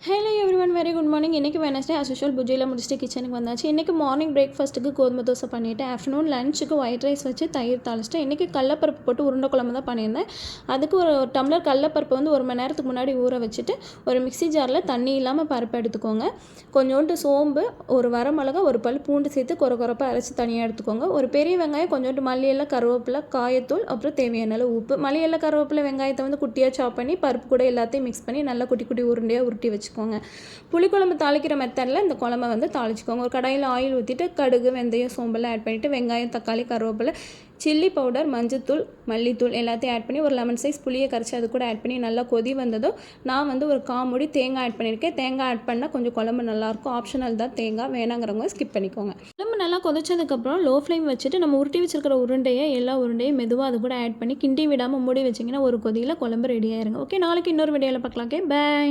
Hello everyone very good morning. இன்றைக்கி Wednesday as usual பூஜையில் முடிச்சுட்டு கிச்சனுக்கு வந்தாச்சு. இன்றைக்கி மார்னிங் பிரேக்ஃபாஸ்ட்டுக்கு கோதுமை தோசை பண்ணிவிட்டு ஆஃப்டர்நூன் லஞ்சுக்கு ஒயிட் ரைஸ் வச்சு தயிர் தாளிச்சிட்டு இன்றைக்கி கடலப்பருப்பு போட்டு உருண்டை குழம்பு தான் பண்ணியிருந்தேன். அதுக்கு ஒரு டம்ளர் கடலப்பருப்பு வந்து 1 மணி நேரத்துக்கு முன்னாடி ஊற வச்சுட்டு ஒரு மிக்ஸி ஜாரில் தண்ணி இல்லாமல் பருப்பு எடுத்துக்கோங்க. கொஞ்சோண்டு சோம்பு, ஒரு வரமிளகா, ஒரு பல் பூண்டு சேர்த்து கொரப்பாக அரைச்சி தனியாக எடுத்துக்கோங்க. ஒரு பெரிய வெங்காயம், கொஞ்சோண்டு மல்லி இலை, கருவேப்பிலை, காயத்தூள், அப்புறம் தேவையான அளவு உப்பு. மல்லி இலை, கருவேப்பிலை, வெங்காயத்தை வந்து குட்டியாக சாப் பண்ணி பருப்பு கூட எல்லாத்தையும் மிக்ஸ் பண்ணி நல்லா குட்டி குட்டி உருண்டையாக உருட்டி வச்சுக்கோங்க. புளிக்குழம்பு தாளிக்கிற மெத்தடில் இந்த குழம்பை வந்து தாளிச்சிக்கோங்க. ஒரு கடாயில் ஆயில் ஊற்றிட்டு கடுகு, வெந்தயம், சோம்பெல்லாம் ஆட் பண்ணிவிட்டு வெங்காயம், தக்காளி, கருவேப்பிலை, சில்லி பவுடர், மஞ்சத்தூள், மல்லித்தூள் எல்லாத்தையும் ஆட் பண்ணி ஒரு லெமன் சைஸ் புளியை கரைச்சி அது கூட ஆட் பண்ணி நல்லா கொதி வந்ததும் நான் வந்து ஒரு காமுடி தேங்காய் ஆட் பண்ணியிருக்கேன். தேங்காய் ஆட் பண்ணால் கொஞ்சம் குழம்பு நல்லாயிருக்கும். ஆப்ஷனல் தான் தேங்காய், வேணாங்கிறவங்க ஸ்கிப் பண்ணிக்கோங்க. குழம்பு நல்லா கொதிச்சதுக்கப்புறம் லோ ஃப்ளேம் வச்சுட்டு நம்ம உருட்டி வச்சிருக்கிற உருண்டையை எல்லா உருண்டையும் மெதுவாக அது கூட ஆட் பண்ணி கிண்டி விடாமல் மூடி வச்சிங்கன்னா ஒரு கொதியில் குழம்பு ரெடி ஆயிருங்க. ஓகே, நாளைக்கு இன்னொரு வீடியோவில் பார்க்கலாம். Okay, by.